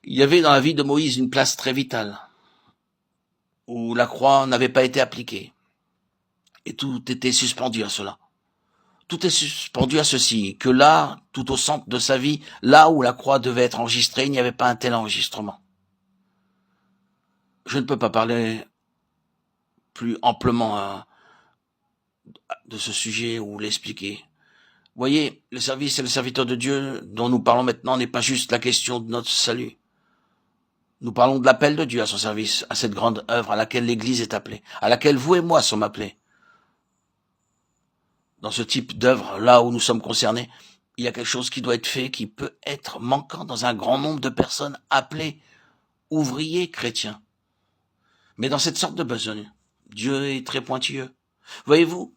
Il y avait dans la vie de Moïse une place très vitale, où la croix n'avait pas été appliquée. Et tout était suspendu à cela. Tout est suspendu à ceci, que là, tout au centre de sa vie, là où la croix devait être enregistrée, il n'y avait pas un tel enregistrement. Je ne peux pas parler plus amplement de ce sujet ou l'expliquer. Voyez, le service et le serviteur de Dieu dont nous parlons maintenant n'est pas juste la question de notre salut. Nous parlons de l'appel de Dieu à son service, à cette grande œuvre à laquelle l'Église est appelée, à laquelle vous et moi sommes appelés. Dans ce type d'œuvre, là où nous sommes concernés, il y a quelque chose qui doit être fait, qui peut être manquant dans un grand nombre de personnes appelées ouvriers chrétiens. Mais dans cette sorte de besogne, Dieu est très pointilleux. Voyez-vous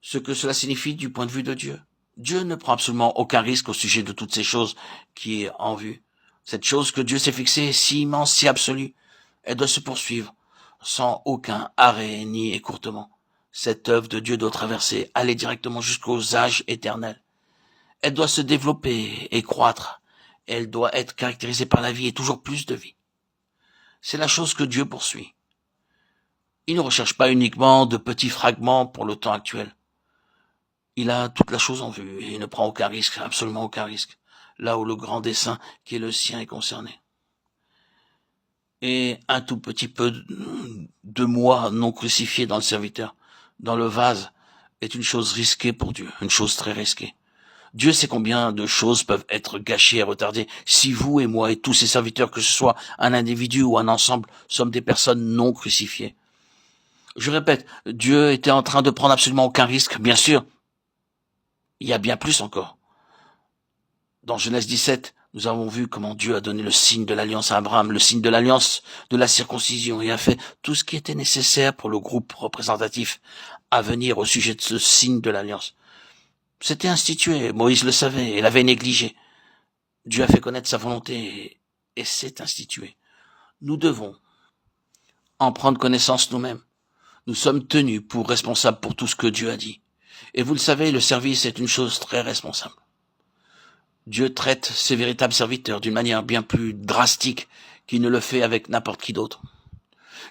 ce que cela signifie du point de vue de Dieu? Dieu ne prend absolument aucun risque au sujet de toutes ces choses qui est en vue. Cette chose que Dieu s'est fixée est si immense, si absolue, elle doit se poursuivre sans aucun arrêt ni écourtement. Cette œuvre de Dieu doit traverser, aller directement jusqu'aux âges éternels. Elle doit se développer et croître. Elle doit être caractérisée par la vie et toujours plus de vie. C'est la chose que Dieu poursuit. Il ne recherche pas uniquement de petits fragments pour le temps actuel. Il a toute la chose en vue et il ne prend aucun risque, absolument aucun risque, là où le grand dessein qui est le sien est concerné. Et un tout petit peu de moi non crucifié dans le serviteur, dans le vase, est une chose risquée pour Dieu, une chose très risquée. Dieu sait combien de choses peuvent être gâchées et retardées si vous et moi et tous ces serviteurs, que ce soit un individu ou un ensemble, sommes des personnes non crucifiées. Je répète, Dieu était en train de prendre absolument aucun risque, bien sûr. Il y a bien plus encore. Dans Genèse 17, nous avons vu comment Dieu a donné le signe de l'alliance à Abraham, le signe de l'alliance de la circoncision, et a fait tout ce qui était nécessaire pour le groupe représentatif à venir au sujet de ce signe de l'alliance. C'était institué, Moïse le savait et l'avait négligé. Dieu a fait connaître sa volonté et c'est institué. Nous devons en prendre connaissance nous-mêmes. Nous sommes tenus pour responsables pour tout ce que Dieu a dit. Et vous le savez, le service est une chose très responsable. Dieu traite ses véritables serviteurs d'une manière bien plus drastique qu'il ne le fait avec n'importe qui d'autre.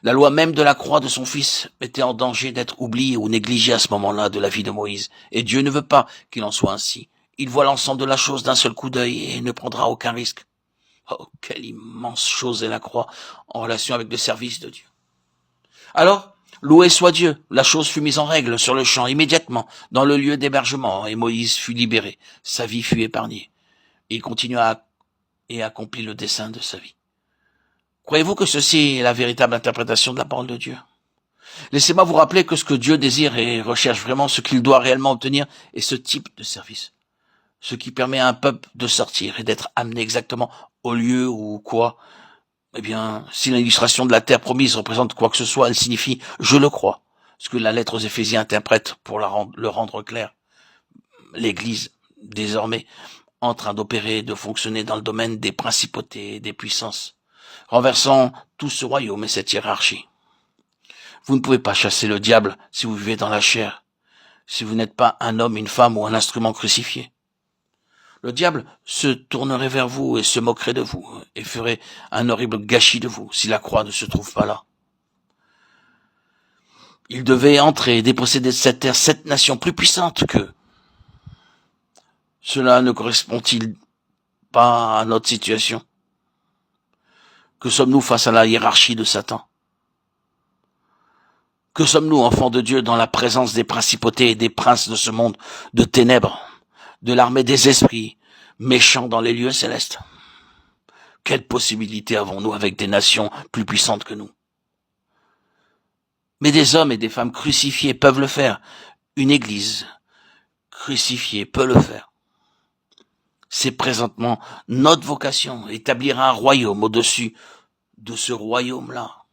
La loi même de la croix de son fils était en danger d'être oubliée ou négligée à ce moment-là de la vie de Moïse. Et Dieu ne veut pas qu'il en soit ainsi. Il voit l'ensemble de la chose d'un seul coup d'œil et ne prendra aucun risque. Oh, quelle immense chose est la croix en relation avec le service de Dieu. Alors, loué soit Dieu, la chose fut mise en règle sur le champ immédiatement, dans le lieu d'hébergement, et Moïse fut libéré. Sa vie fut épargnée. Il continua et accomplit le dessein de sa vie. Croyez-vous que ceci est la véritable interprétation de la parole de Dieu? Laissez-moi vous rappeler que ce que Dieu désire et recherche vraiment, ce qu'il doit réellement obtenir, est ce type de service. Ce qui permet à un peuple de sortir et d'être amené exactement au lieu ou quoi. Eh bien, si l'illustration de la terre promise représente quoi que ce soit, elle signifie « je le crois », ce que la lettre aux Éphésiens interprète pour le rendre clair. L'Église, désormais, en train d'opérer et de fonctionner dans le domaine des principautés et des puissances, renversant tout ce royaume et cette hiérarchie. Vous ne pouvez pas chasser le diable si vous vivez dans la chair, si vous n'êtes pas un homme, une femme ou un instrument crucifié. Le diable se tournerait vers vous et se moquerait de vous et ferait un horrible gâchis de vous si la croix ne se trouve pas là. Il devait entrer et déposséder de cette terre 7 nations plus puissantes qu'eux. Cela ne correspond-il pas à notre situation? Que sommes-nous face à la hiérarchie de Satan? Que sommes-nous, enfants de Dieu, dans la présence des principautés et des princes de ce monde de ténèbres, de l'armée des esprits, méchants dans les lieux célestes? Quelle possibilité avons-nous avec des nations plus puissantes que nous? Mais des hommes et des femmes crucifiés peuvent le faire. Une église crucifiée peut le faire. C'est présentement notre vocation, établir un royaume au-dessus de ce royaume-là.